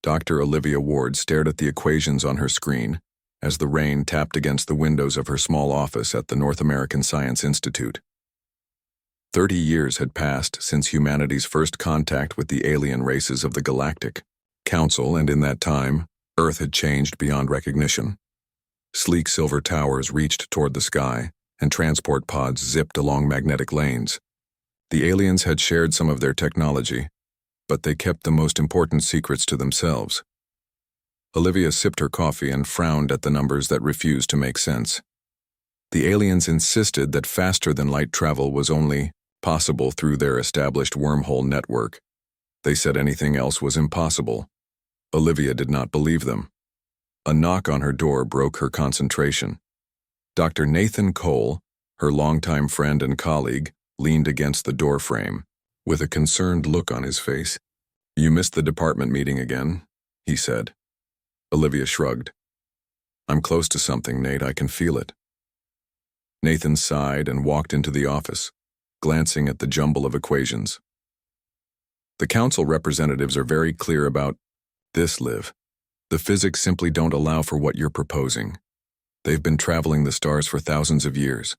Dr. Olivia Ward stared at the equations on her screen as the rain tapped against the windows of her small office at the North American Science Institute. 30 years had passed since humanity's first contact with the alien races of the Galactic Council, and in that time, Earth had changed beyond recognition. Sleek silver towers reached toward the sky, and transport pods zipped along magnetic lanes. The aliens had shared some of their technology, but they kept the most important secrets to themselves. Olivia sipped her coffee and frowned at the numbers that refused to make sense. The aliens insisted that faster-than-light travel was only possible through their established wormhole network. They said anything else was impossible. Olivia did not believe them. A knock on her door broke her concentration. Dr. Nathan Cole, her longtime friend and colleague, leaned against the doorframe, with a concerned look on his face. "You missed the department meeting again," he said. Olivia shrugged. "I'm close to something, Nate. I can feel it." Nathan sighed and walked into the office, glancing at the jumble of equations. "The council representatives are very clear about this, Liv. The physics simply don't allow for what you're proposing. They've been traveling the stars for thousands of years.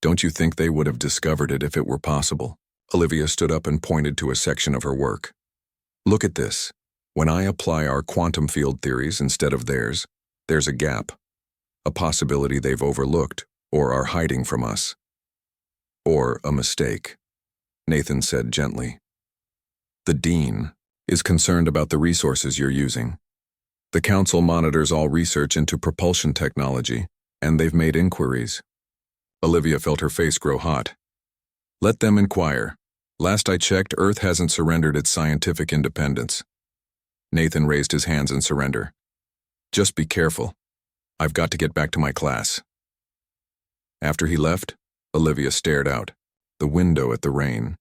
Don't you think they would have discovered it if it were possible?" Olivia stood up and pointed to a section of her work. "Look at this. When I apply our quantum field theories instead of theirs, there's a gap, a possibility they've overlooked or are hiding from us. Or a mistake," Nathan said gently. "The dean is concerned about the resources you're using. The council monitors all research into propulsion technology, and they've made inquiries." Olivia felt her face grow hot. "Let them inquire. Last I checked, Earth hasn't surrendered its scientific independence." Nathan raised his hands in surrender. "Just be careful. I've got to get back to my class." After he left, Olivia stared out the window at the rain.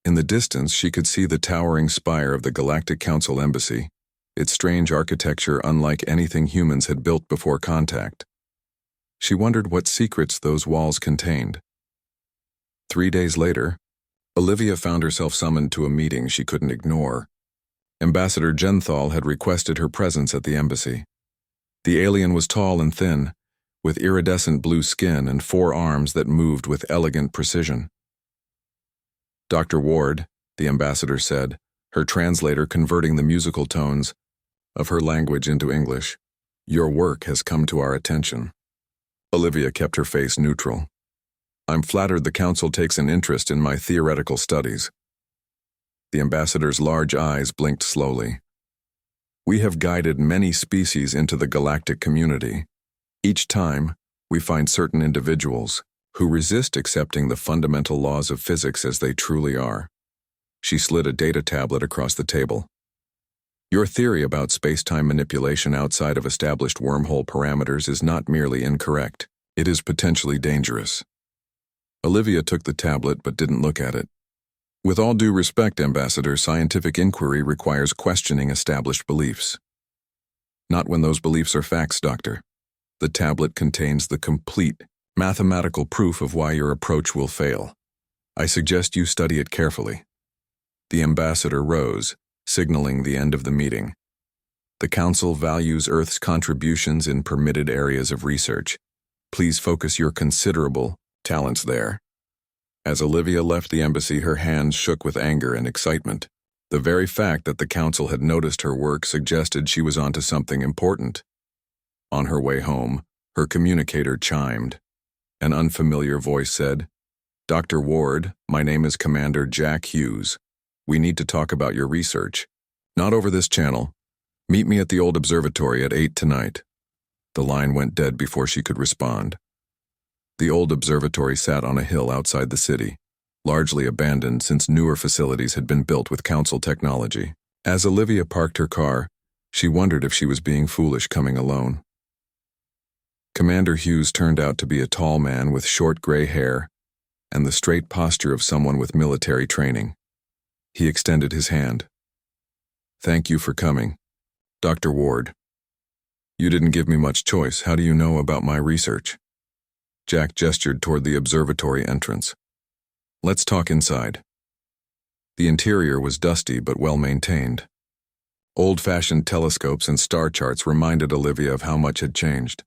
In the distance, she could see the towering spire of the Galactic Council Embassy, its strange architecture unlike anything humans had built before contact. She wondered what secrets those walls contained. 3 days later, Olivia found herself summoned to a meeting she couldn't ignore. Ambassador Genthal had requested her presence at the embassy. The alien was tall and thin, with iridescent blue skin and 4 arms that moved with elegant precision. "Dr. Ward," the ambassador said, her translator converting the musical tones of her language into English, "your work has come to our attention." Olivia kept her face neutral. "I'm flattered the council takes an interest in my theoretical studies." The ambassador's large eyes blinked slowly. "We have guided many species into the galactic community. Each time, we find certain individuals who resist accepting the fundamental laws of physics as they truly are." She slid a data tablet across the table. "Your theory about space-time manipulation outside of established wormhole parameters is not merely incorrect. It is potentially dangerous." Olivia took the tablet but didn't look at it. "With all due respect, Ambassador, scientific inquiry requires questioning established beliefs." "Not when those beliefs are facts, Doctor. The tablet contains the complete mathematical proof of why your approach will fail. I suggest you study it carefully." The ambassador rose, signaling the end of the meeting. "The Council values Earth's contributions in permitted areas of research. Please focus your considerable talents there." As Olivia left the embassy, her hands shook with anger and excitement. The very fact that the Council had noticed her work suggested she was onto something important. On her way home, her communicator chimed. An unfamiliar voice said, "Dr. Ward, my name is Commander Jack Hughes. We need to talk about your research. Not over this channel. Meet me at the old observatory at 8 tonight." The line went dead before she could respond. The old observatory sat on a hill outside the city, largely abandoned since newer facilities had been built with council technology. As Olivia parked her car, she wondered if she was being foolish coming alone. Commander Hughes turned out to be a tall man with short gray hair and the straight posture of someone with military training. He extended his hand. "Thank you for coming, Dr. Ward. You didn't give me much choice. How do you know about my research?" Jack gestured toward the observatory entrance. "Let's talk inside." The interior was dusty but well maintained. Old-fashioned telescopes and star charts reminded Olivia of how much had changed.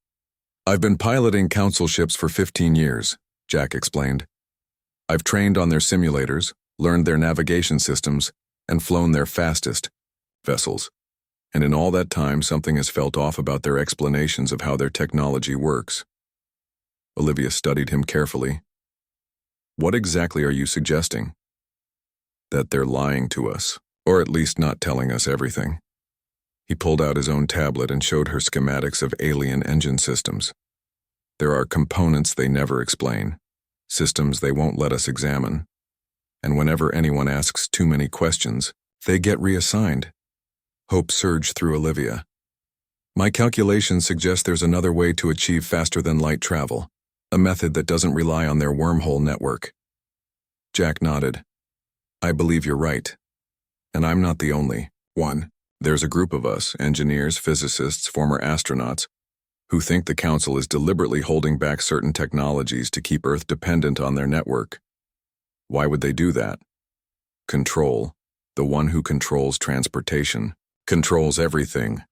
"I've been piloting council ships for 15 years, Jack explained. "I've trained on their simulators, learned their navigation systems, and flown their fastest vessels. And in all that time, something has felt off about their explanations of how their technology works." Olivia studied him carefully. "What exactly are you suggesting?" "That they're lying to us, or at least not telling us everything." He pulled out his own tablet and showed her schematics of alien engine systems. "There are components they never explain, systems they won't let us examine. And whenever anyone asks too many questions, they get reassigned." Hope surged through Olivia. "My calculations suggest there's another way to achieve faster-than-light travel, a method that doesn't rely on their wormhole network." Jack nodded. "I believe you're right. And I'm not the only one. There's a group of us, engineers, physicists, former astronauts, who think the Council is deliberately holding back certain technologies to keep Earth dependent on their network. Why would they do that? Control, the one who controls transportation, controls everything.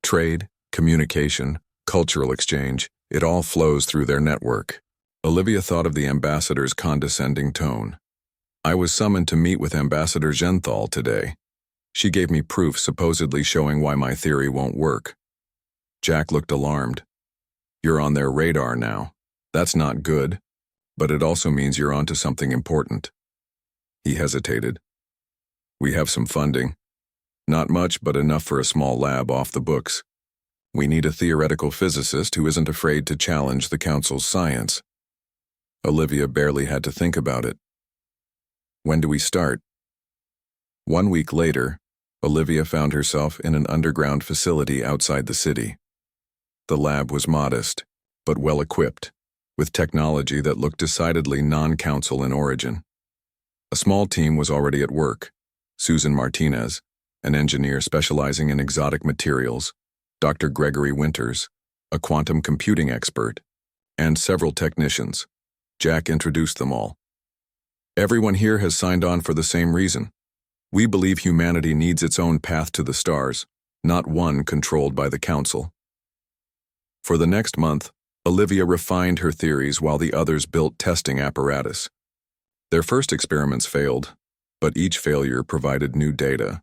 Trade, communication, cultural exchange, it all flows through their network." Olivia thought of the ambassador's condescending tone. "I was summoned to meet with Ambassador Genthal today. She gave me proof supposedly showing why my theory won't work." Jack looked alarmed. "You're on their radar now. That's not good, but it also means you're onto something important." He hesitated. "We have some funding. Not much, but enough for a small lab off the books. We need a theoretical physicist who isn't afraid to challenge the Council's science." Olivia barely had to think about it. "When do we start?" 1 week later, Olivia found herself in an underground facility outside the city. The lab was modest, but well-equipped, with technology that looked decidedly non-Council in origin. A small team was already at work: Susan Martinez, an engineer specializing in exotic materials, Dr. Gregory Winters, a quantum computing expert, and several technicians. Jack introduced them all. "Everyone here has signed on for the same reason. We believe humanity needs its own path to the stars, not one controlled by the Council." For the next month, Olivia refined her theories while the others built testing apparatus. Their first experiments failed, but each failure provided new data.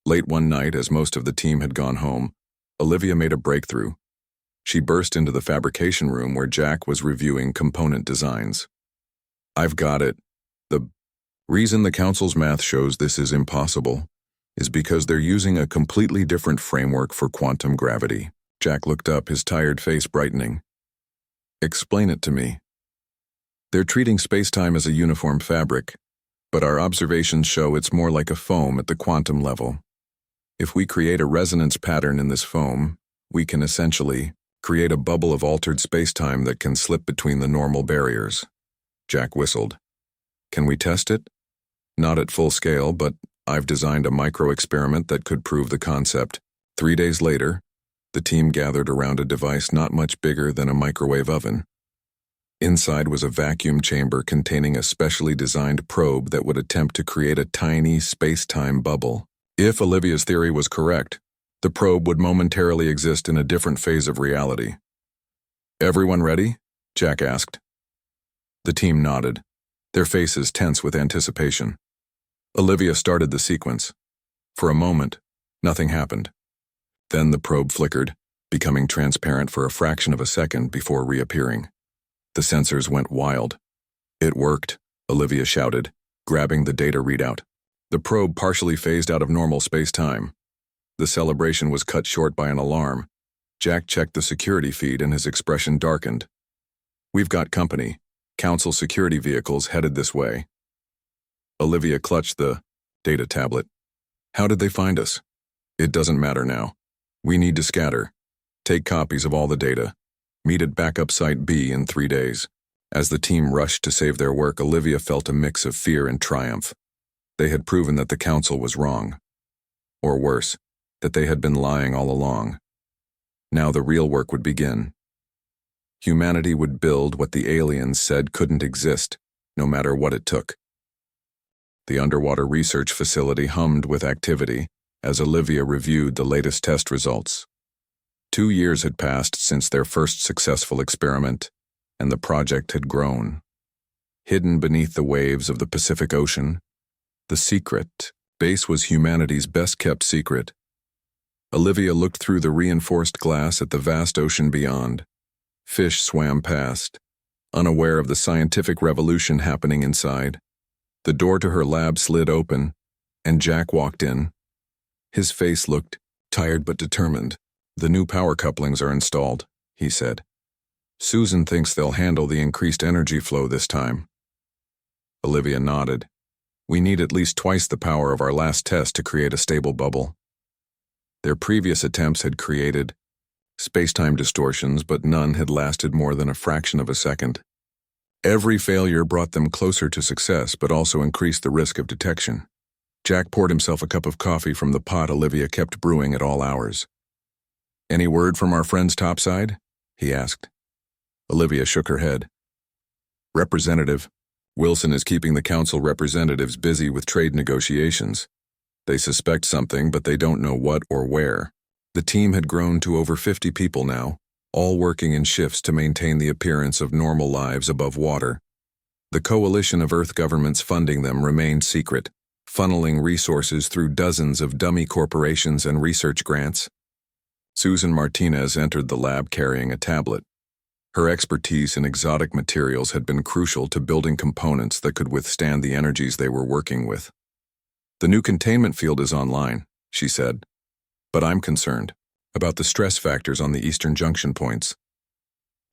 Late one night, as most of the team had gone home, Olivia made a breakthrough. She burst into the fabrication room where Jack was reviewing component designs. "I've got it. The reason the Council's math shows this is impossible is because they're using a completely different framework for quantum gravity." Jack looked up, his tired face brightening. "Explain it to me." "They're treating space-time as a uniform fabric, but our observations show it's more like a foam at the quantum level. If we create a resonance pattern in this foam, we can essentially create a bubble of altered space-time that can slip between the normal barriers." Jack whistled. "Can we test it?" "Not at full scale, but I've designed a micro-experiment that could prove the concept." 3 days later, the team gathered around a device not much bigger than a microwave oven. Inside was a vacuum chamber containing a specially designed probe that would attempt to create a tiny space-time bubble. If Olivia's theory was correct, the probe would momentarily exist in a different phase of reality. "Everyone ready?" Jack asked. The team nodded, their faces tense with anticipation. Olivia started the sequence. For a moment, nothing happened. Then the probe flickered, becoming transparent for a fraction of a second before reappearing. The sensors went wild. "It worked," Olivia shouted, grabbing the data readout. The probe partially phased out of normal space-time. The celebration was cut short by an alarm. Jack checked the security feed and his expression darkened. "We've got company. Council security vehicles headed this way." Olivia clutched the data tablet. "How did they find us?" "It doesn't matter now. We need to scatter. Take copies of all the data. Meet at backup site B in 3 days." As the team rushed to save their work, Olivia felt a mix of fear and triumph. They had proven that the Council was wrong. Or worse, that they had been lying all along. Now the real work would begin. Humanity would build what the aliens said couldn't exist, no matter what it took. The underwater research facility hummed with activity, as Olivia reviewed the latest test results. 2 years had passed since their first successful experiment, and the project had grown. Hidden beneath the waves of the Pacific Ocean, the secret base was humanity's best-kept secret. Olivia looked through the reinforced glass at the vast ocean beyond. Fish swam past, unaware of the scientific revolution happening inside. The door to her lab slid open, and Jack walked in. His face looked tired but determined. "The new power couplings are installed," he said. "Susan thinks they'll handle the increased energy flow this time." Olivia nodded. "We need at least twice the power of our last test to create a stable bubble." Their previous attempts had created space-time distortions, but none had lasted more than a fraction of a second. Every failure brought them closer to success, but also increased the risk of detection. Jack poured himself a cup of coffee from the pot Olivia kept brewing at all hours. "Any word from our friends topside?" he asked. Olivia shook her head. "Representative Wilson is keeping the council representatives busy with trade negotiations. They suspect something, but they don't know what or where." The team had grown to over 50 people now, all working in shifts to maintain the appearance of normal lives above water. The coalition of Earth governments funding them remained secret, funneling resources through dozens of dummy corporations and research grants. Susan Martinez entered the lab carrying a tablet. Her expertise in exotic materials had been crucial to building components that could withstand the energies they were working with. "The new containment field is online," she said. "But I'm concerned about the stress factors on the eastern junction points."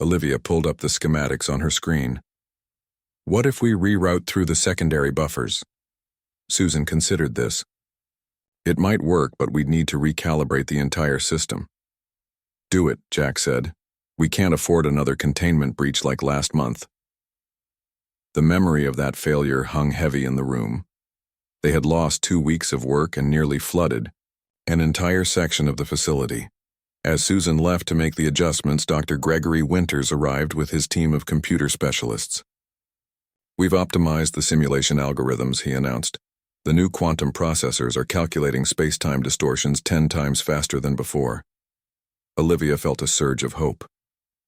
Olivia pulled up the schematics on her screen. "What if we reroute through the secondary buffers?" Susan considered this. "It might work, but we'd need to recalibrate the entire system." "Do it," Jack said. "We can't afford another containment breach like last month." The memory of that failure hung heavy in the room. They had lost 2 weeks of work and nearly flooded an entire section of the facility. As Susan left to make the adjustments, Dr. Gregory Winters arrived with his team of computer specialists. "We've optimized the simulation algorithms," he announced. "The new quantum processors are calculating space-time distortions 10 times faster than before." Olivia felt a surge of hope.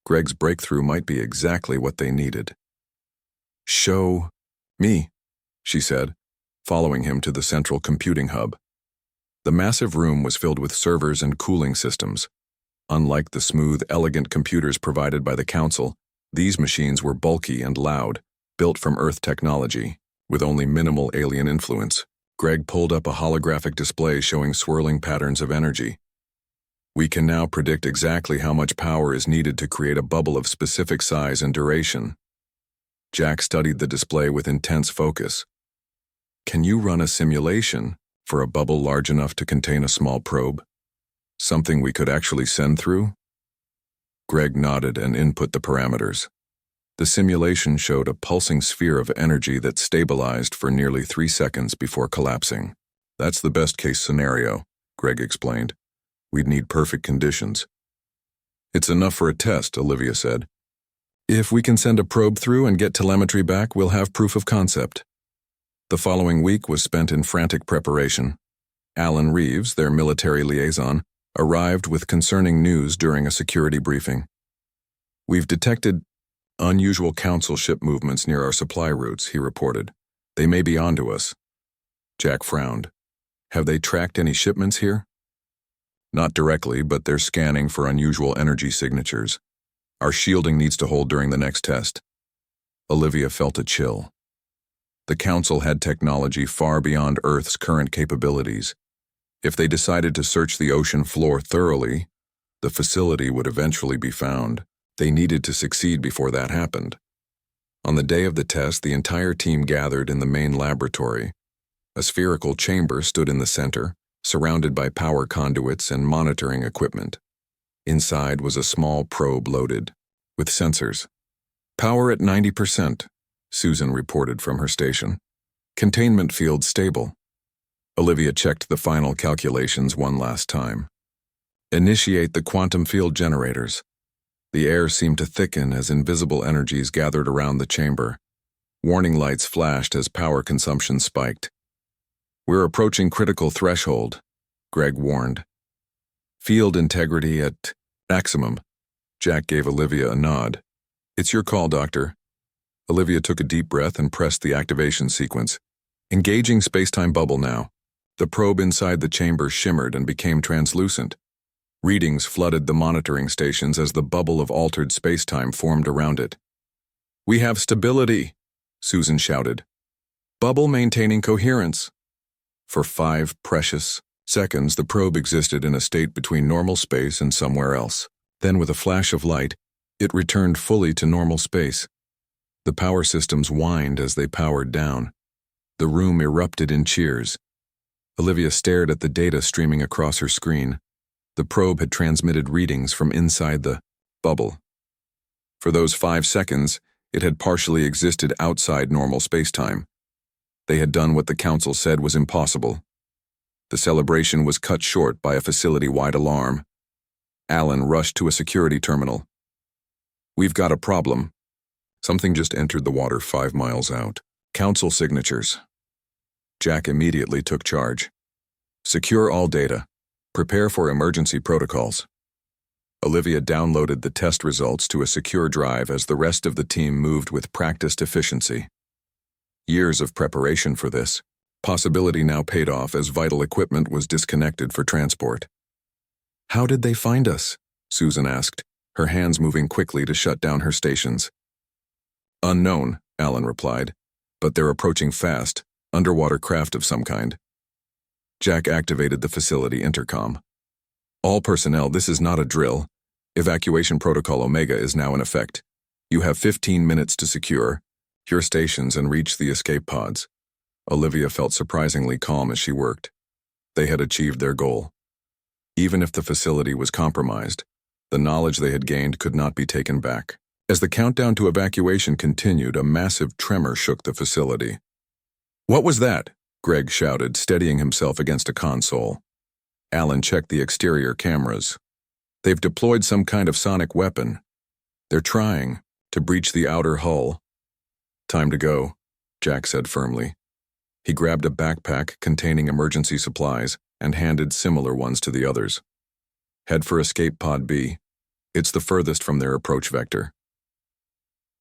Greg's breakthrough might be exactly what they needed. "Show me," she said, following him to the central computing hub. The massive room was filled with servers and cooling systems. Unlike the smooth, elegant computers provided by the Council, these machines were bulky and loud, built from Earth technology, with only minimal alien influence. Greg pulled up a holographic display showing swirling patterns of energy. "We can now predict exactly how much power is needed to create a bubble of specific size and duration." Jack studied the display with intense focus. "Can you run a simulation for a bubble large enough to contain a small probe? Something we could actually send through?" Greg nodded and input the parameters. The simulation showed a pulsing sphere of energy that stabilized for nearly 3 seconds before collapsing. "That's the best-case scenario," Greg explained. "We'd need perfect conditions." "It's enough for a test," Olivia said. "If we can send a probe through and get telemetry back, we'll have proof of concept." The following week was spent in frantic preparation. Alan Reeves, their military liaison, arrived with concerning news during a security briefing. "We've detected unusual council ship movements near our supply routes," he reported. "They may be onto us." Jack frowned. "Have they tracked any shipments here?" "Not directly, but they're scanning for unusual energy signatures. Our shielding needs to hold during the next test." Olivia felt a chill. The Council had technology far beyond Earth's current capabilities. If they decided to search the ocean floor thoroughly, the facility would eventually be found. They needed to succeed before that happened. On the day of the test, the entire team gathered in the main laboratory. A spherical chamber stood in the center, surrounded by power conduits and monitoring equipment. Inside was a small probe loaded with sensors. "Power at 90%, Susan reported from her station. "Containment field stable." Olivia checked the final calculations one last time. "Initiate the quantum field generators." The air seemed to thicken as invisible energies gathered around the chamber. Warning lights flashed as power consumption spiked. "We're approaching critical threshold." Greg warned. Field integrity at maximum. Jack gave Olivia a nod. It's your call, Doctor. Olivia took a deep breath and pressed the activation sequence. Engaging space-time bubble now. The probe inside the chamber shimmered and became translucent. Readings flooded the monitoring stations as the bubble of altered space-time formed around it. We have stability, Susan shouted. Bubble maintaining coherence. For 5 precious seconds, the probe existed in a state between normal space and somewhere else. Then, with a flash of light, it returned fully to normal space. The power systems whined as they powered down. The room erupted in cheers. Olivia stared at the data streaming across her screen. The probe had transmitted readings from inside the bubble. For those 5 seconds, it had partially existed outside normal space-time. They had done what the Council said was impossible. The celebration was cut short by a facility-wide alarm. Alan rushed to a security terminal. We've got a problem. Something just entered the water 5 miles out. Council signatures. Jack immediately took charge. Secure all data. Prepare for emergency protocols. Olivia downloaded the test results to a secure drive as the rest of the team moved with practiced efficiency. Years of preparation for this possibility now paid off as vital equipment was disconnected for transport. How did they find us? Susan asked, her hands moving quickly to shut down her stations. Unknown, Alan replied, but they're approaching fast, underwater craft of some kind. Jack activated the facility intercom. All personnel, this is not a drill. Evacuation Protocol Omega is now in effect. You have 15 minutes to secure your stations and reach the escape pods. Olivia felt surprisingly calm as she worked. They had achieved their goal. Even if the facility was compromised, the knowledge they had gained could not be taken back. As the countdown to evacuation continued, a massive tremor shook the facility. What was that? Greg shouted, steadying himself against a console. Alan checked the exterior cameras. They've deployed some kind of sonic weapon. They're trying to breach the outer hull. Time to go, Jack said firmly. He grabbed a backpack containing emergency supplies and handed similar ones to the others. Head for escape pod B. It's the furthest from their approach vector.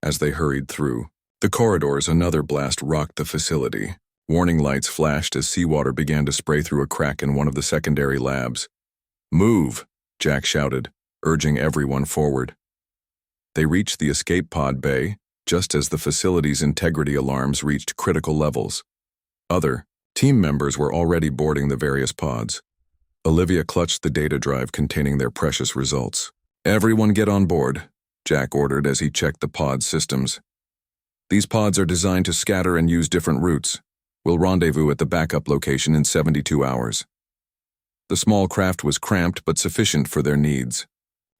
As they hurried through the corridors, another blast rocked the facility. Warning lights flashed as seawater began to spray through a crack in one of the secondary labs. Move, Jack shouted, urging everyone forward. They reached the escape pod bay just as the facility's integrity alarms reached critical levels. Other team members were already boarding the various pods. Olivia clutched the data drive containing their precious results. Everyone get on board, Jack ordered as he checked the pod systems. These pods are designed to scatter and use different routes. We'll rendezvous at the backup location in 72 hours. The small craft was cramped but sufficient for their needs.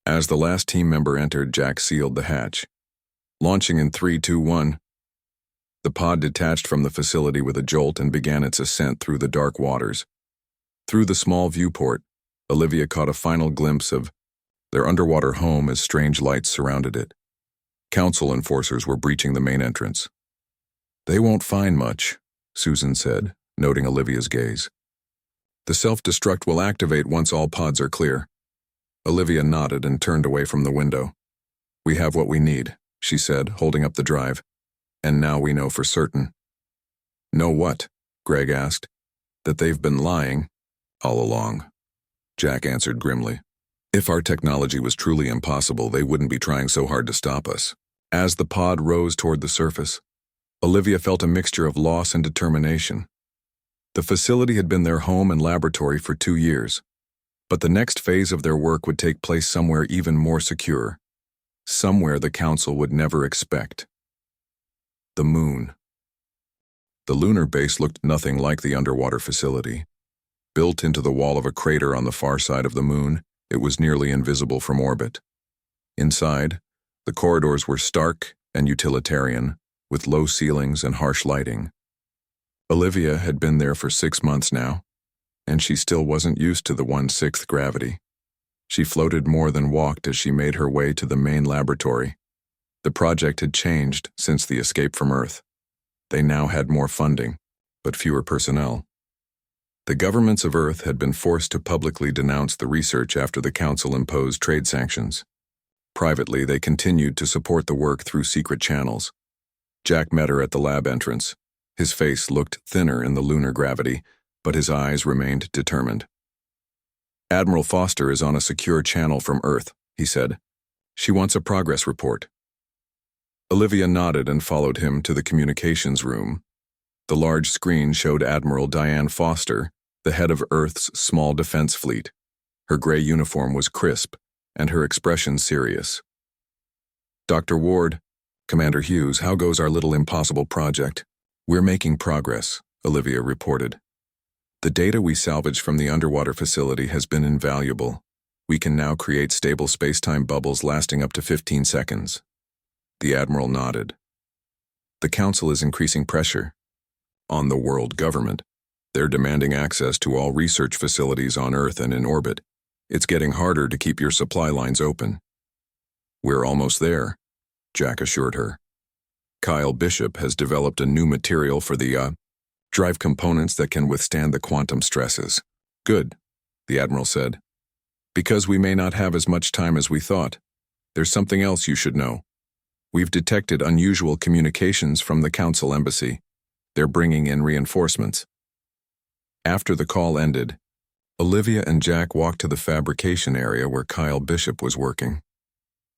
As the last team member entered, Jack sealed the hatch. Launching in 3, 2, 1. The pod detached from the facility with a jolt and began its ascent through the dark waters. Through the small viewport, Olivia caught a final glimpse of their underwater home as strange lights surrounded it. Council enforcers were breaching the main entrance. They won't find much, Susan said, noting Olivia's gaze. The self-destruct will activate once all pods are clear. Olivia nodded and turned away from the window. We have what we need, she said, holding up the drive. And now we know for certain. Know what? Greg asked. That they've been lying all along. Jack answered grimly. If our technology was truly impossible, they wouldn't be trying so hard to stop us. As the pod rose toward the surface, Olivia felt a mixture of loss and determination. The facility had been their home and laboratory for 2 years, but the next phase of their work would take place somewhere even more secure, somewhere the Council would never expect. The moon. The lunar base looked nothing like the underwater facility. Built into the wall of a crater on the far side of the moon, it was nearly invisible from orbit. Inside, the corridors were stark and utilitarian, with low ceilings and harsh lighting. Olivia had been there for 6 months now, and she still wasn't used to the 1/6 gravity. She floated more than walked as she made her way to the main laboratory. The project had changed since the escape from Earth. They now had more funding, but fewer personnel. The governments of Earth had been forced to publicly denounce the research after the Council imposed trade sanctions. Privately, they continued to support the work through secret channels. Jack met her at the lab entrance. His face looked thinner in the lunar gravity, but his eyes remained determined. "Admiral Foster is on a secure channel from Earth," he said. "She wants a progress report." Olivia nodded and followed him to the communications room. The large screen showed Admiral Diane Foster, the head of Earth's small defense fleet. Her gray uniform was crisp, and her expression serious. "Dr. Ward, Commander Hughes, how goes our little impossible project?" "We're making progress," Olivia reported. "The data we salvaged from the underwater facility has been invaluable. We can now create stable space-time bubbles lasting up to 15 seconds. The Admiral nodded. "The Council is increasing pressure on the world government. They're demanding access to all research facilities on Earth and in orbit. It's getting harder to keep your supply lines open." "We're almost there," Jack assured her. "Kyle Bishop has developed a new material for the drive components that can withstand the quantum stresses." "Good," the Admiral said. "Because we may not have as much time as we thought. There's something else you should know. We've detected unusual communications from the Council embassy. They're bringing in reinforcements." After the call ended, Olivia and Jack walked to the fabrication area where Kyle Bishop was working.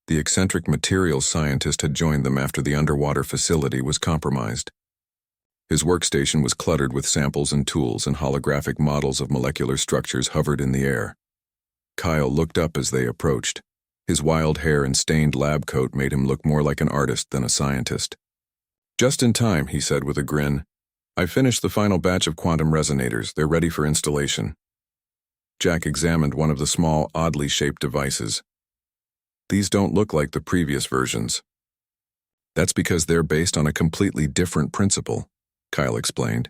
The eccentric materials scientist had joined them after the underwater facility was compromised. His workstation was cluttered with samples and tools, and holographic models of molecular structures hovered in the air. Kyle looked up as they approached. His wild hair and stained lab coat made him look more like an artist than a scientist. "Just in time," he said with a grin. "I finished the final batch of quantum resonators. They're ready for installation." Jack examined one of the small, oddly shaped devices. "These don't look like the previous versions." "That's because they're based on a completely different principle," Kyle explained.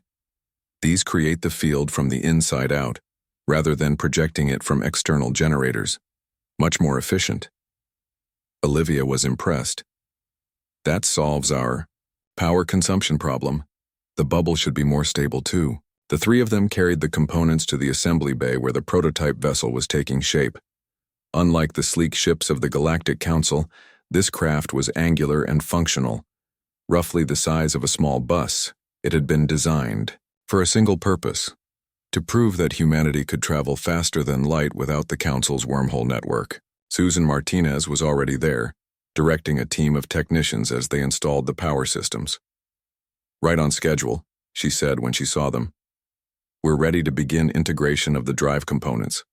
"These create the field from the inside out, rather than projecting it from external generators. Much more efficient." Olivia was impressed. "That solves our power consumption problem. The bubble should be more stable too." The three of them carried the components to the assembly bay where the prototype vessel was taking shape. Unlike the sleek ships of the Galactic Council, this craft was angular and functional. Roughly the size of a small bus, it had been designed for a single purpose: to prove that humanity could travel faster than light without the Council's wormhole network. Susan Martinez was already there, directing a team of technicians as they installed the power systems. "Right on schedule," she said when she saw them. "We're ready to begin integration of the drive components."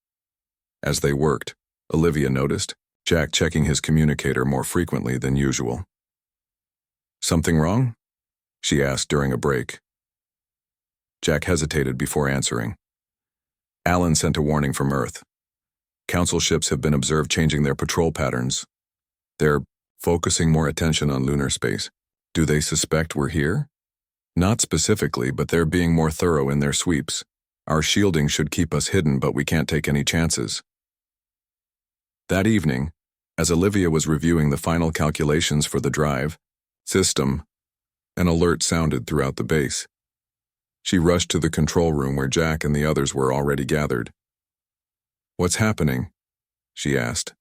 As they worked, Olivia noticed Jack checking his communicator more frequently than usual. "Something wrong?" she asked during a break. Jack hesitated before answering. "Alan sent a warning from Earth. Council ships have been observed changing their patrol patterns. They're focusing more attention on lunar space. Do they suspect we're here?" "Not specifically, but they're being more thorough in their sweeps. Our shielding should keep us hidden, but we can't take any chances." That evening, as Olivia was reviewing the final calculations for the drive system, an alert sounded throughout the base. She rushed to the control room where Jack and the others were already gathered. "What's happening?" she asked.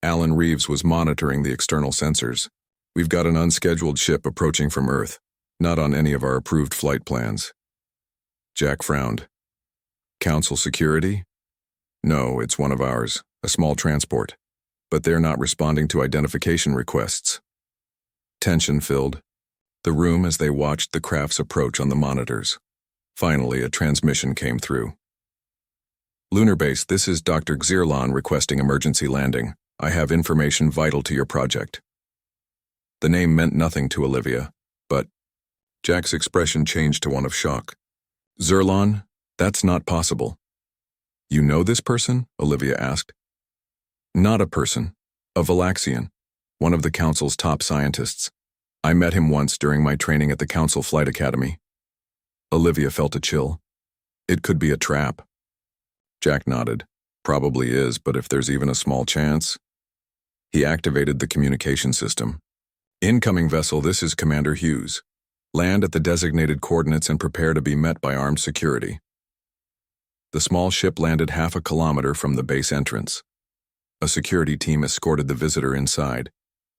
Alan Reeves was monitoring the external sensors. "We've got an unscheduled ship approaching from Earth, not on any of our approved flight plans." Jack frowned. "Council security?" "No, it's one of ours, a small transport. But they're not responding to identification requests." Tension filled the room as they watched the craft's approach on the monitors. Finally, a transmission came through. "Lunar Base, this is Dr. Xirlon requesting emergency landing. I have information vital to your project." The name meant nothing to Olivia, but Jack's expression changed to one of shock. "Xirlon, that's not possible." "You know this person?" Olivia asked. "Not a person. A Valaxian, one of the Council's top scientists. I met him once during my training at the Council Flight Academy." Olivia felt a chill. It could be a trap. Jack nodded. "Probably is, but if there's even a small chance." He activated the communication system. "Incoming vessel, this is Commander Hughes. Land at the designated coordinates and prepare to be met by armed security." The small ship landed half a kilometer from the base entrance. A security team escorted the visitor inside,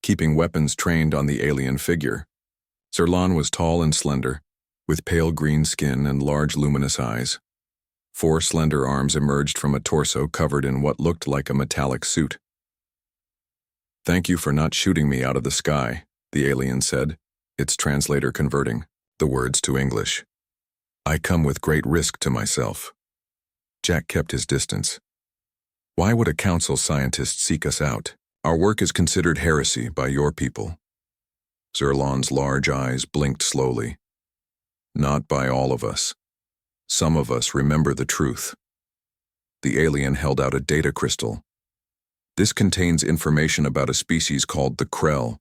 keeping weapons trained on the alien figure. Zerlan was tall and slender, with pale green skin and large luminous eyes. 4 slender arms emerged from a torso covered in what looked like a metallic suit. "Thank you for not shooting me out of the sky," the alien said, its translator converting the words to English. "I come with great risk to myself." Jack kept his distance. "Why would a council scientist seek us out? Our work is considered heresy by your people." Zerlan's large eyes blinked slowly. "Not by all of us. Some of us remember the truth." The alien held out a data crystal. "This contains information about a species called the Krell.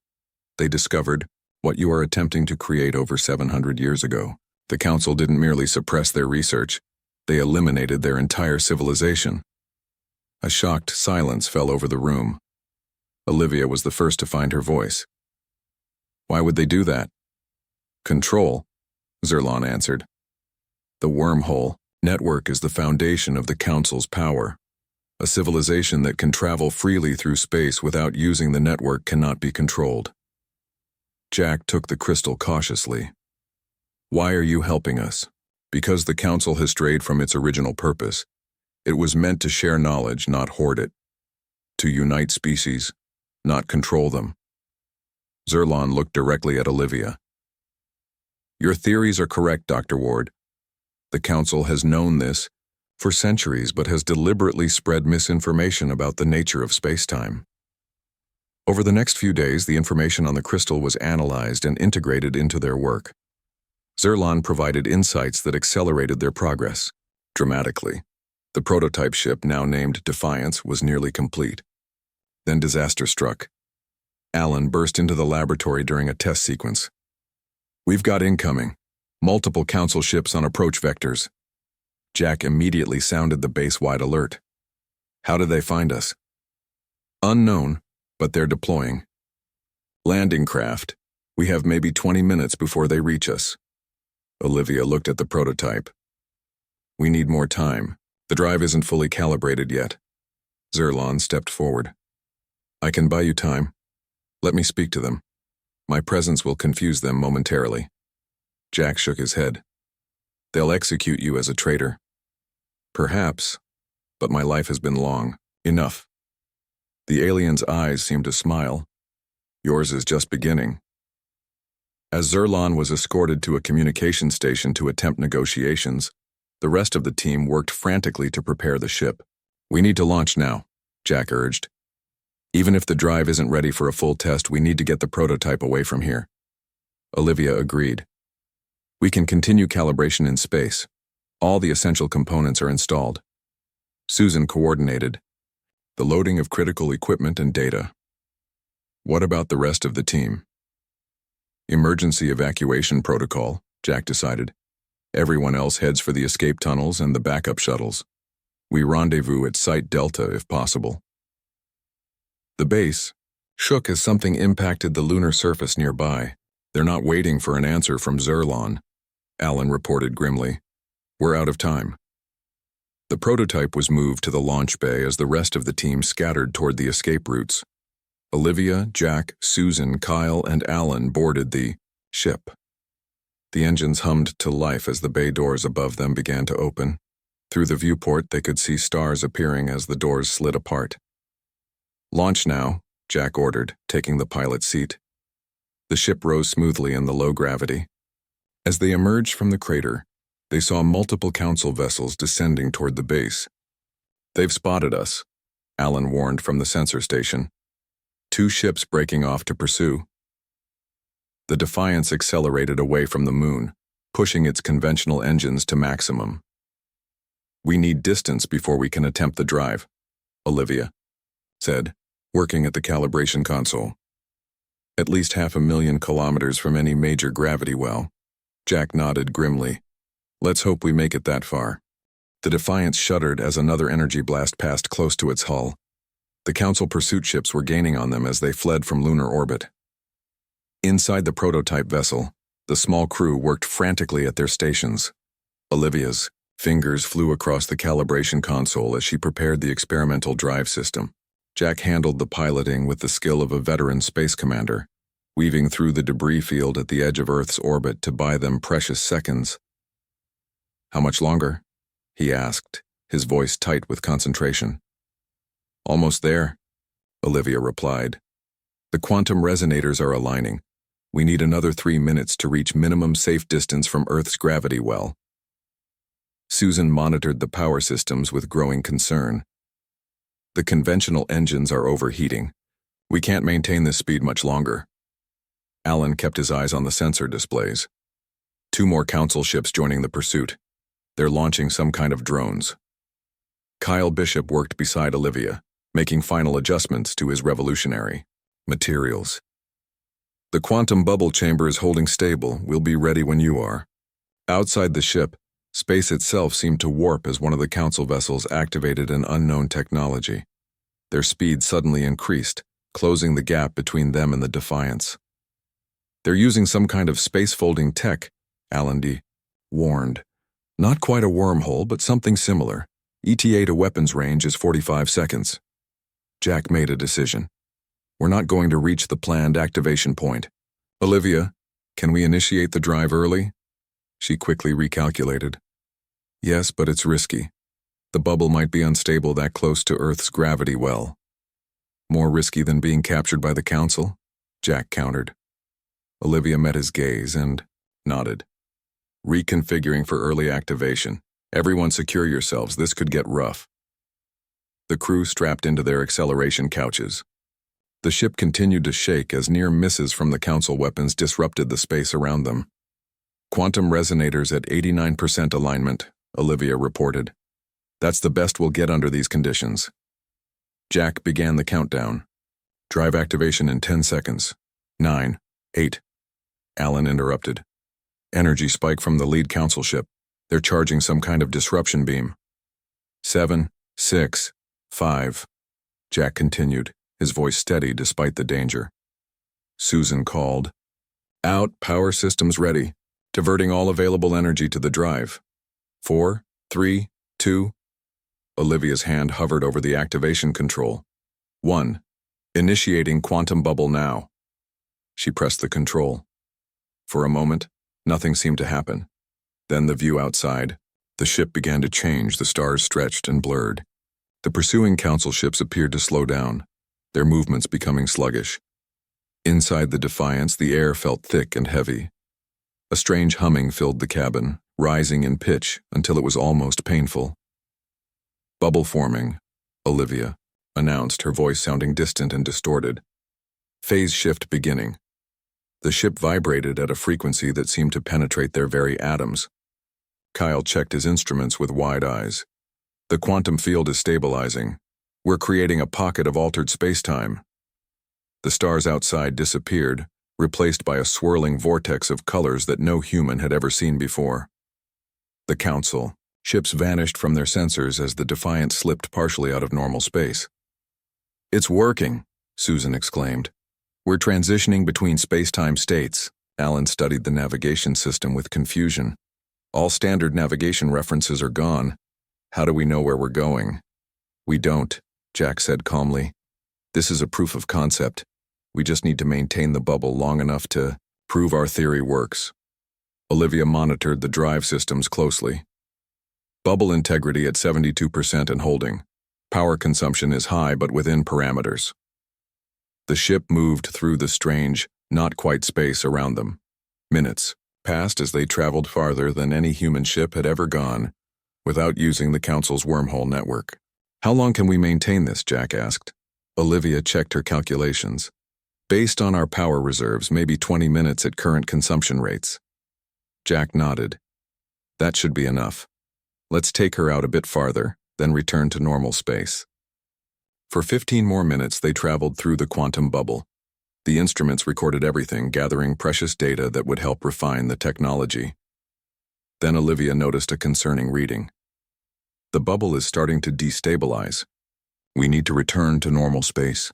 They discovered what you are attempting to create over 700 years ago. The council didn't merely suppress their research, they eliminated their entire civilization." A shocked silence fell over the room. Olivia was the first to find her voice. "Why would they do that?" "Control," Zerlan answered. "The wormhole network is the foundation of the Council's power. A civilization that can travel freely through space without using the network cannot be controlled." Jack took the crystal cautiously. "Why are you helping us?" "Because the Council has strayed from its original purpose. It was meant to share knowledge, not hoard it. To unite species, not control them." Zerlan looked directly at Olivia. "Your theories are correct, Dr. Ward. The Council has known this for centuries but has deliberately spread misinformation about the nature of space-time." Over the next few days, the information on the crystal was analyzed and integrated into their work. Zerlan provided insights that accelerated their progress dramatically. The prototype ship, now named Defiance, was nearly complete. Then disaster struck. Alan burst into the laboratory during a test sequence. "We've got incoming. Multiple Council ships on approach vectors." Jack immediately sounded the base-wide alert. "How did they find us?" "Unknown, but they're deploying. Landing craft. We have maybe 20 minutes before they reach us." Olivia looked at the prototype. "We need more time. The drive isn't fully calibrated yet." Zerlan stepped forward. "I can buy you time. Let me speak to them. My presence will confuse them momentarily." Jack shook his head. "They'll execute you as a traitor." "Perhaps, but my life has been long. Enough." The alien's eyes seemed to smile. "Yours is just beginning." As Zerlan was escorted to a communication station to attempt negotiations, the rest of the team worked frantically to prepare the ship. "We need to launch now," Jack urged. "Even if the drive isn't ready for a full test, we need to get the prototype away from here." Olivia agreed. "We can continue calibration in space. All the essential components are installed." Susan coordinated the loading of critical equipment and data. "What about the rest of the team?" "Emergency evacuation protocol," Jack decided. "Everyone else heads for the escape tunnels and the backup shuttles. We rendezvous at Site Delta if possible." The base shook as something impacted the lunar surface nearby. "They're not waiting for an answer from Zerlan," Alan reported grimly. "We're out of time." The prototype was moved to the launch bay as the rest of the team scattered toward the escape routes. Olivia, Jack, Susan, Kyle, and Alan boarded the ship. The engines hummed to life as the bay doors above them began to open. Through the viewport, they could see stars appearing as the doors slid apart. "Launch now," Jack ordered, taking the pilot's seat. The ship rose smoothly in the low gravity. As they emerged from the crater, they saw multiple Council vessels descending toward the base. "They've spotted us," Alan warned from the sensor station. 2 ships breaking off to pursue. The Defiance accelerated away from the moon, pushing its conventional engines to maximum. "We need distance before we can attempt the drive," Olivia said, working at the calibration console. "At least 500,000 kilometers from any major gravity well." Jack nodded grimly. "Let's hope we make it that far." The Defiance shuddered as another energy blast passed close to its hull. The Council pursuit ships were gaining on them as they fled from lunar orbit. Inside the prototype vessel, the small crew worked frantically at their stations. Olivia's Fingers flew across the calibration console as she prepared the experimental drive system. Jack handled the piloting with the skill of a veteran space commander, weaving through the debris field at the edge of Earth's orbit to buy them precious seconds. "How much longer?" he asked, his voice tight with concentration. "Almost there," Olivia replied. "The quantum resonators are aligning. We need another 3 minutes to reach minimum safe distance from Earth's gravity well." Susan monitored the power systems with growing concern. "The conventional engines are overheating. We can't maintain this speed much longer." Alan kept his eyes on the sensor displays. 2 more council ships joining the pursuit. They're launching some kind of drones. Kyle Bishop worked beside Olivia, making final adjustments to his revolutionary materials. "The quantum bubble chamber is holding stable. We'll be ready when you are." Outside the ship, space itself seemed to warp as one of the council vessels activated an unknown technology. Their speed suddenly increased, closing the gap between them and the Defiance. "They're using some kind of space-folding tech," Alan warned. "Not quite a wormhole, but something similar. ETA to weapons range is 45 seconds. Jack made a decision. "We're not going to reach the planned activation point. Olivia, can we initiate the drive early?" She quickly recalculated. "Yes, but it's risky. The bubble might be unstable that close to Earth's gravity well." "More risky than being captured by the Council?" Jack countered. Olivia met his gaze and nodded. "Reconfiguring for early activation. Everyone secure yourselves, this could get rough." The crew strapped into their acceleration couches. The ship continued to shake as near misses from the Council weapons disrupted the space around them. "Quantum resonators at 89% alignment," Olivia reported. "That's the best we'll get under these conditions." Jack began the countdown. "Drive activation in 10 seconds. 9, 8. Alan interrupted. "Energy spike from the lead council ship. They're charging some kind of disruption beam." 7, 6, 5. Jack continued, his voice steady despite the danger. Susan called. "Out, power systems ready. Diverting all available energy to the drive. 4, 3, 2. Olivia's hand hovered over the activation control. 1. Initiating quantum bubble now. She pressed the control. For a moment, nothing seemed to happen. Then the view outside. The ship began to change, the stars stretched and blurred. The pursuing council ships appeared to slow down, their movements becoming sluggish. Inside the Defiance, the air felt thick and heavy. A strange humming filled the cabin, rising in pitch until it was almost painful. "Bubble forming," Olivia announced, her voice sounding distant and distorted. "Phase shift beginning." The ship vibrated at a frequency that seemed to penetrate their very atoms. Kyle checked his instruments with wide eyes. "The quantum field is stabilizing. We're creating a pocket of altered space-time." The stars outside disappeared, replaced by a swirling vortex of colors that no human had ever seen before. The Council. Ships vanished from their sensors as the Defiant slipped partially out of normal space. "It's working," Susan exclaimed. "We're transitioning between space-time states." Alan studied the navigation system with confusion. "All standard navigation references are gone. How do we know where we're going?" "We don't," Jack said calmly. "This is a proof of concept. We just need to maintain the bubble long enough to prove our theory works." Olivia monitored the drive systems closely. "Bubble integrity at 72% and holding. Power consumption is high but within parameters." The ship moved through the strange, not quite space around them. Minutes passed as they traveled farther than any human ship had ever gone, without using the Council's wormhole network. "How long can we maintain this?" Jack asked. Olivia checked her calculations. "Based on our power reserves, maybe 20 minutes at current consumption rates." Jack nodded. "That should be enough. Let's take her out a bit farther, then return to normal space." For 15 more minutes, they traveled through the quantum bubble. The instruments recorded everything, gathering precious data that would help refine the technology. Then Olivia noticed a concerning reading. "The bubble is starting to destabilize. We need to return to normal space."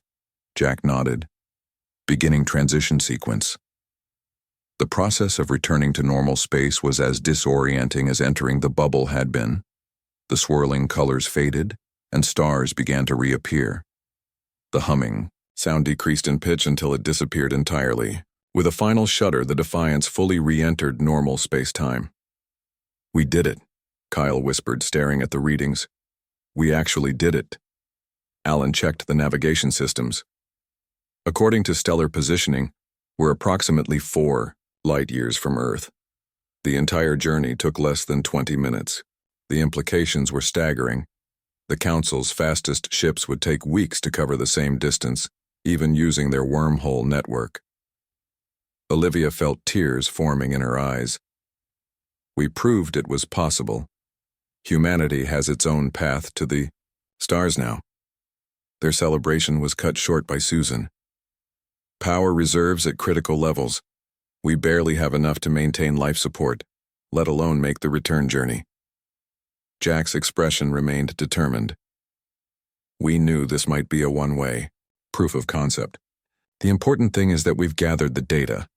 Jack nodded. "Beginning transition sequence." The process of returning to normal space was as disorienting as entering the bubble had been. The swirling colors faded, and stars began to reappear. The humming sound decreased in pitch until it disappeared entirely. With a final shudder, the Defiance fully re-entered normal space-time. "We did it," Kyle whispered, staring at the readings. "We actually did it." Alan checked the navigation systems. According to stellar positioning, we're approximately 4 light-years from Earth. The entire journey took less than 20 minutes. The implications were staggering. The Council's fastest ships would take weeks to cover the same distance, even using their wormhole network. Olivia felt tears forming in her eyes. "We proved it was possible. Humanity has its own path to the stars now." Their celebration was cut short by Susan. "Power reserves at critical levels. We barely have enough to maintain life support, let alone make the return journey." Jack's expression remained determined. "We knew this might be a one-way proof of concept. The important thing is that we've gathered the data."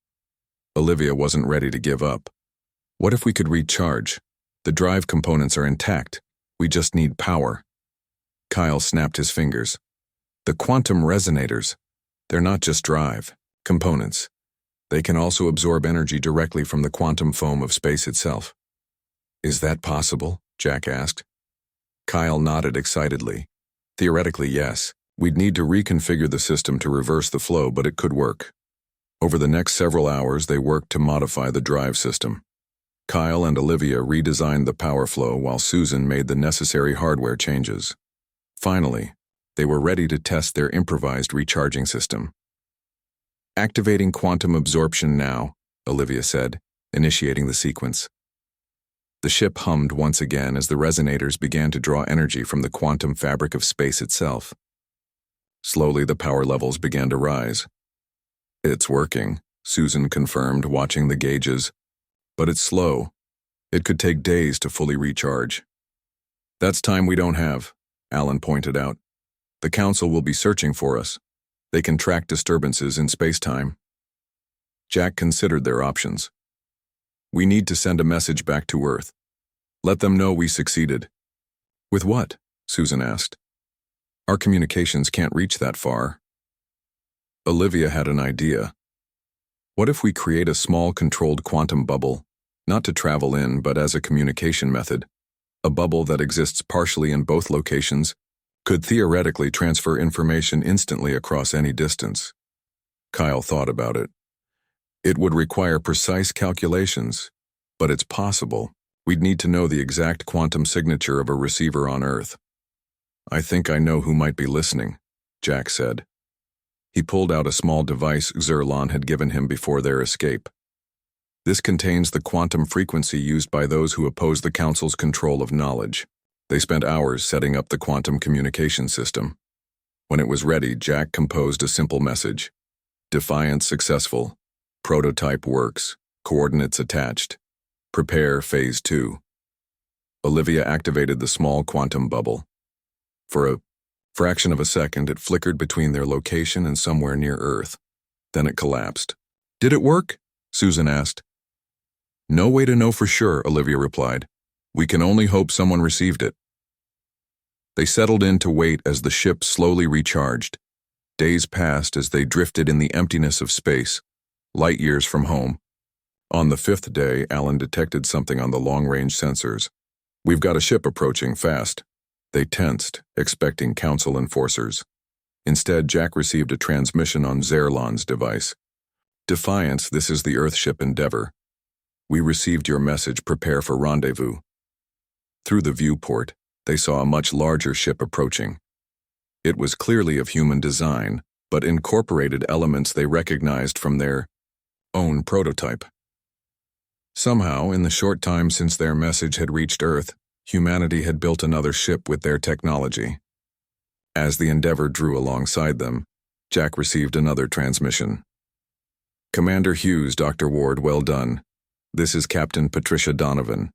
Olivia wasn't ready to give up. "What if we could recharge? The drive components are intact. We just need power." Kyle snapped his fingers. "The quantum resonators. They're not just drive components. They can also absorb energy directly from the quantum foam of space itself." "Is that possible?" Jack asked. Kyle nodded excitedly. "Theoretically, yes. We'd need to reconfigure the system to reverse the flow, but it could work." Over the next several hours, they worked to modify the drive system. Kyle and Olivia redesigned the power flow while Susan made the necessary hardware changes. Finally, they were ready to test their improvised recharging system. "Activating quantum absorption now," Olivia said, initiating the sequence. The ship hummed once again as the resonators began to draw energy from the quantum fabric of space itself. Slowly, the power levels began to rise. "It's working," Susan confirmed, watching the gauges. "But it's slow. It could take days to fully recharge." "That's time we don't have," Alan pointed out. "The Council will be searching for us. They can track disturbances in space-time." Jack considered their options. "We need to send a message back to Earth. Let them know we succeeded." "With what?" Susan asked. "Our communications can't reach that far." Olivia had an idea. "What if we create a small controlled quantum bubble, not to travel in but as a communication method? A bubble that exists partially in both locations, could theoretically transfer information instantly across any distance." Kyle thought about it. "It would require precise calculations, but it's possible. We'd need to know the exact quantum signature of a receiver on Earth." "I think I know who might be listening," Jack said. He pulled out a small device Zerlon had given him before their escape. "This contains the quantum frequency used by those who oppose the Council's control of knowledge." They spent hours setting up the quantum communication system. When it was ready, Jack composed a simple message. "Defiance successful. Prototype works. Coordinates attached. Prepare Phase 2. Olivia activated the small quantum bubble. For a fraction of a second, it flickered between their location and somewhere near Earth. Then it collapsed. "Did it work?" Susan asked. "No way to know for sure," Olivia replied. "We can only hope someone received it." They settled in to wait as the ship slowly recharged. Days passed as they drifted in the emptiness of space, light years from home. On the 5th day, Alan detected something on the long-range sensors. "We've got a ship approaching fast." They tensed, expecting Council enforcers. Instead, Jack received a transmission on Zerlon's device. "Defiance, this is the Earthship Endeavor. We received your message, prepare for rendezvous." Through the viewport, they saw a much larger ship approaching. It was clearly of human design, but incorporated elements they recognized from their own prototype. Somehow, in the short time since their message had reached Earth, humanity had built another ship with their technology. As the Endeavor drew alongside them, Jack received another transmission. "Commander Hughes, Dr. Ward, well done. This is Captain Patricia Donovan.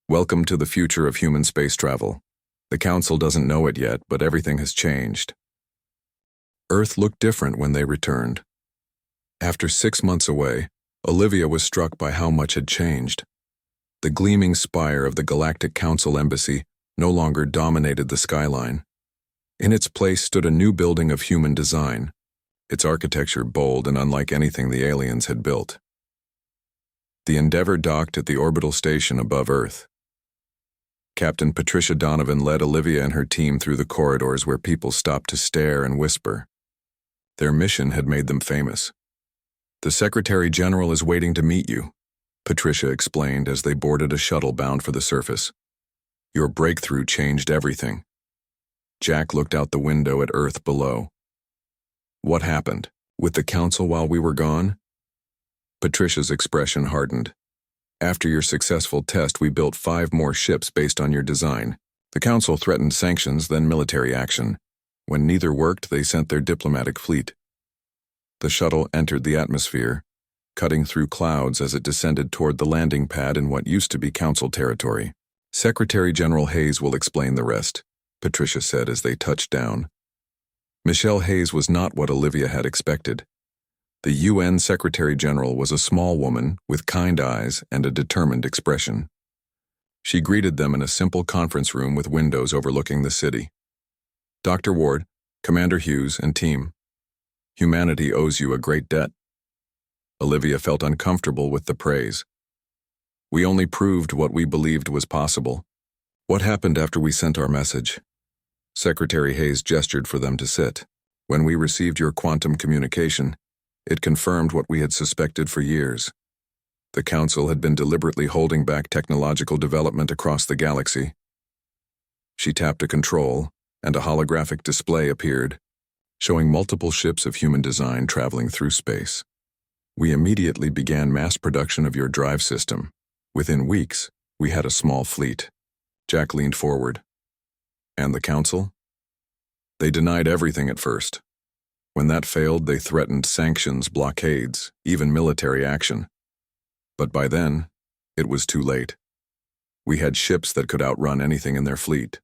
Welcome to the future of human space travel. The Council doesn't know it yet, but everything has changed." Earth looked different when they returned. After 6 months away, Olivia was struck by how much had changed. The gleaming spire of the Galactic Council Embassy no longer dominated the skyline. In its place stood a new building of human design, its architecture bold and unlike anything the aliens had built. The Endeavour docked at the orbital station above Earth. Captain Patricia Donovan led Olivia and her team through the corridors where people stopped to stare and whisper. Their mission had made them famous. "The Secretary General is waiting to meet you," Patricia explained as they boarded a shuttle bound for the surface. "Your breakthrough changed everything." Jack looked out the window at Earth below. "What happened? With the Council while we were gone?" Patricia's expression hardened. "After your successful test, we built 5 more ships based on your design. The Council threatened sanctions, then military action. When neither worked, they sent their diplomatic fleet." The shuttle entered the atmosphere, cutting through clouds as it descended toward the landing pad in what used to be Council territory. "Secretary General Hayes will explain the rest," Patricia said as they touched down. Michelle Hayes was not what Olivia had expected. The UN Secretary General was a small woman with kind eyes and a determined expression. She greeted them in a simple conference room with windows overlooking the city. "Dr. Ward, Commander Hughes, and team, humanity owes you a great debt." Olivia felt uncomfortable with the praise. "We only proved what we believed was possible." "What happened after we sent our message?" Secretary Hayes gestured for them to sit. "When we received your quantum communication, it confirmed what we had suspected for years. The Council had been deliberately holding back technological development across the galaxy." She tapped a control, and a holographic display appeared, showing multiple ships of human design traveling through space. "We immediately began mass production of your drive system. Within weeks, we had a small fleet." Jack leaned forward. "And the Council?" "They denied everything at first. When that failed, they threatened sanctions, blockades, even military action. But by then, it was too late. We had ships that could outrun anything in their fleet.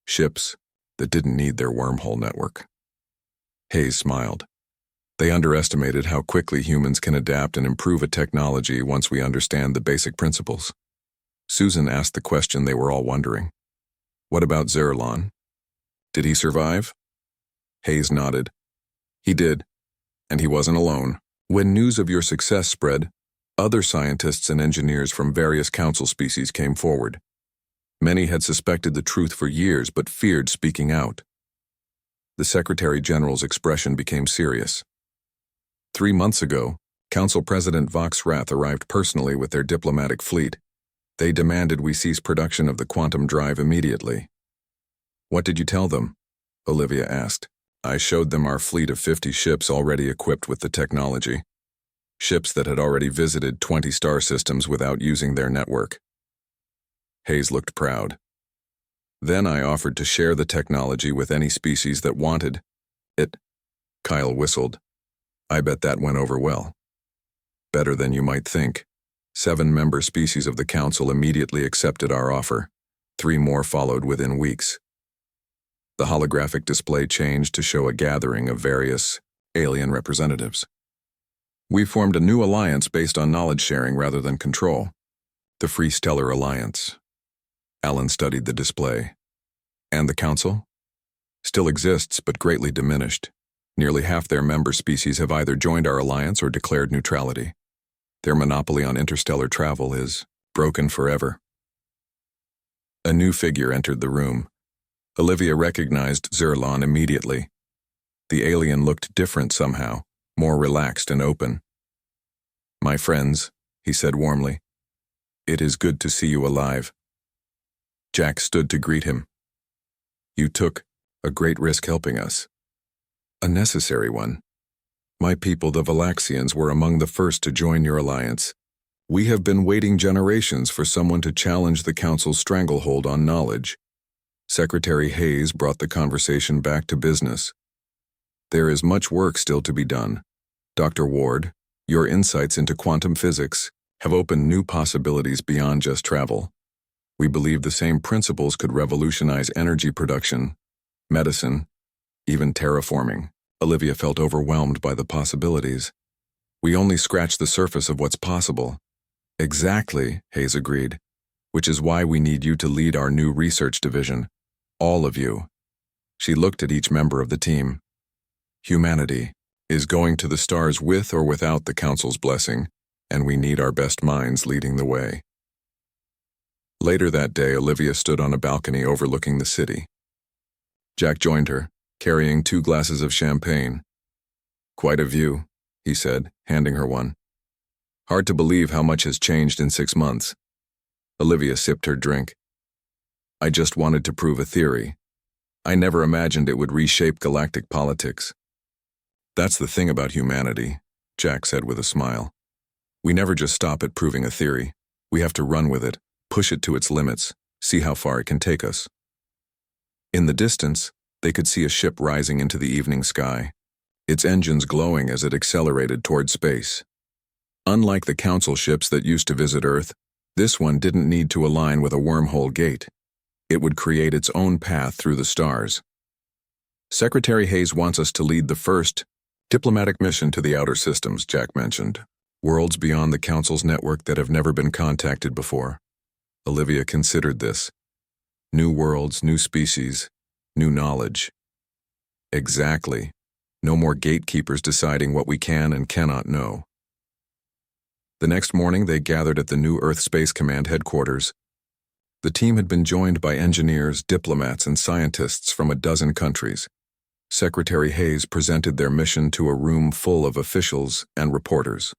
Ships that didn't need their wormhole network." Hayes smiled. "They underestimated how quickly humans can adapt and improve a technology once we understand the basic principles." Susan asked the question they were all wondering. "What about Zerlon? Did he survive?" Hayes nodded. "He did, and he wasn't alone. When news of your success spread, other scientists and engineers from various Council species came forward. Many had suspected the truth for years but feared speaking out." The Secretary General's expression became serious. 3 months ago, Council President Vox Rath arrived personally with their diplomatic fleet. They demanded we cease production of the quantum drive immediately." "What did you tell them?" Olivia asked. "I showed them our fleet of 50 ships already equipped with the technology. Ships that had already visited 20 star systems without using their network." Hayes looked proud. "Then I offered to share the technology with any species that wanted it." Kyle whistled. "I bet that went over well." "Better than you might think. 7 member species of the Council immediately accepted our offer. 3 more followed within weeks." The holographic display changed to show a gathering of various alien representatives. "We formed a new alliance based on knowledge sharing rather than control. The Free Stellar Alliance." Alan studied the display. "And the Council?" "Still exists, but greatly diminished. Nearly half their member species have either joined our alliance or declared neutrality. Their monopoly on interstellar travel is broken forever." A new figure entered the room. Olivia recognized Zerlon immediately. The alien looked different somehow, more relaxed and open. "My friends," he said warmly, "it is good to see you alive." Jack stood to greet him. "You took a great risk helping us." "A necessary one. My people, the Valaxians, were among the first to join your alliance. We have been waiting generations for someone to challenge the Council's stranglehold on knowledge." Secretary Hayes brought the conversation back to business. "There is much work still to be done. Dr. Ward, your insights into quantum physics have opened new possibilities beyond just travel. We believe the same principles could revolutionize energy production, medicine, even terraforming." Olivia felt overwhelmed by the possibilities. We only scratch the surface of what's possible. Exactly, Hayes agreed, which is why we need you to lead our new research division. All of you. She looked at each member of the team. Humanity is going to the stars with or without the Council's blessing, and we need our best minds leading the way. Later that day, Olivia stood on a balcony overlooking the city. Jack joined her, carrying 2 glasses of champagne. Quite a view, he said, handing her one. Hard to believe how much has changed in 6 months. Olivia sipped her drink. I just wanted to prove a theory. I never imagined it would reshape galactic politics. That's the thing about humanity, Jack said with a smile. We never just stop at proving a theory. We have to run with it, push it to its limits, see how far it can take us. In the distance, they could see a ship rising into the evening sky, its engines glowing as it accelerated toward space. Unlike the Council ships that used to visit Earth, this one didn't need to align with a wormhole gate. It would create its own path through the stars. Secretary Hayes wants us to lead the first diplomatic mission to the outer systems, Jack mentioned. Worlds beyond the Council's network that have never been contacted before. Olivia considered this. New worlds, new species, new knowledge. Exactly. No more gatekeepers deciding what we can and cannot know. The next morning, they gathered at the new Earth Space Command headquarters. The team had been joined by engineers, diplomats, and scientists from a dozen countries. Secretary Hayes presented their mission to a room full of officials and reporters.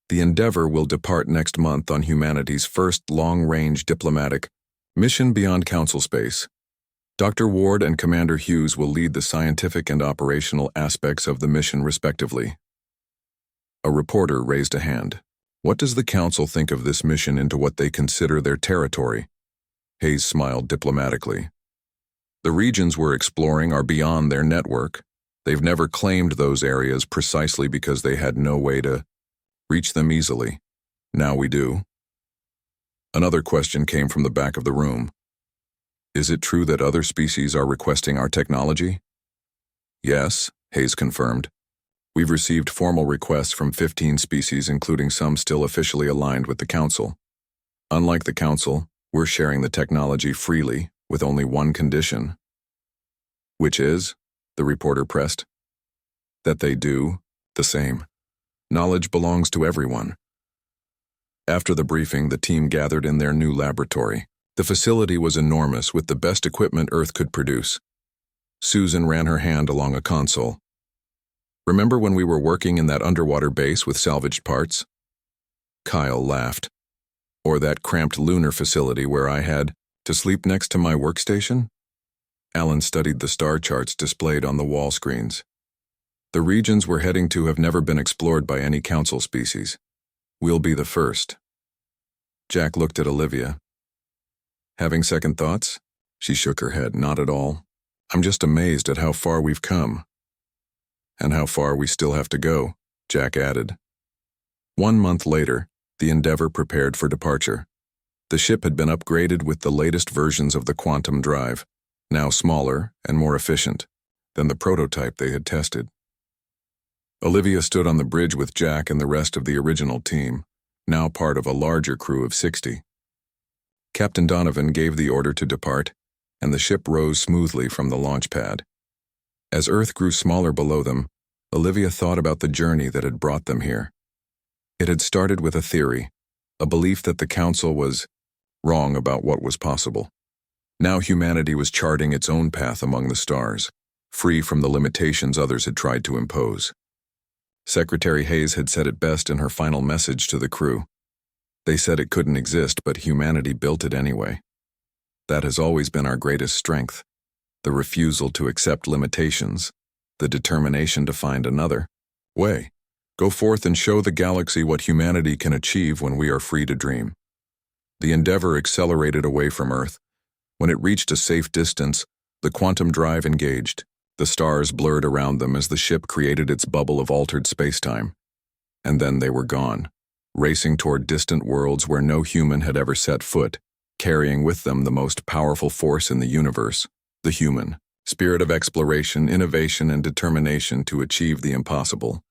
The Endeavour will depart next month on humanity's first long-range diplomatic mission beyond Council space. Dr. Ward and Commander Hughes will lead the scientific and operational aspects of the mission respectively. A reporter raised a hand. What does the Council think of this mission into what they consider their territory? Hayes smiled diplomatically. The regions we're exploring are beyond their network. They've never claimed those areas precisely because they had no way to reach them easily. Now we do. Another question came from the back of the room. Is it true that other species are requesting our technology? Yes, Hayes confirmed. We've received formal requests from 15 species, including some still officially aligned with the Council. Unlike the Council, we're sharing the technology freely, with only one condition. Which is, the reporter pressed, that they do the same. Knowledge belongs to everyone. After the briefing, the team gathered in their new laboratory. The facility was enormous, with the best equipment Earth could produce. Susan ran her hand along a console. Remember when we were working in that underwater base with salvaged parts? Kyle laughed. Or that cramped lunar facility where I had to sleep next to my workstation? Alan studied the star charts displayed on the wall screens. The regions we're heading to have never been explored by any Council species. We'll be the first. Jack looked at Olivia. Having second thoughts? She shook her head. Not at all. I'm just amazed at how far we've come. And how far we still have to go, Jack added. 1 month later, the Endeavour prepared for departure. The ship had been upgraded with the latest versions of the quantum drive, now smaller and more efficient than the prototype they had tested. Olivia stood on the bridge with Jack and the rest of the original team, now part of a larger crew of 60. Captain Donovan gave the order to depart, and the ship rose smoothly from the launch pad. As Earth grew smaller below them, Olivia thought about the journey that had brought them here. It had started with a theory, a belief that the Council was wrong about what was possible. Now humanity was charting its own path among the stars, free from the limitations others had tried to impose. Secretary Hayes had said it best in her final message to the crew. They said it couldn't exist, but humanity built it anyway. That has always been our greatest strength. The refusal to accept limitations, the determination to find another way. Go forth and show the galaxy what humanity can achieve when we are free to dream. The Endeavour accelerated away from Earth. When it reached a safe distance, the quantum drive engaged. The stars blurred around them as the ship created its bubble of altered spacetime. And then they were gone, racing toward distant worlds where no human had ever set foot, carrying with them the most powerful force in the universe, the human spirit of exploration, innovation, and determination to achieve the impossible.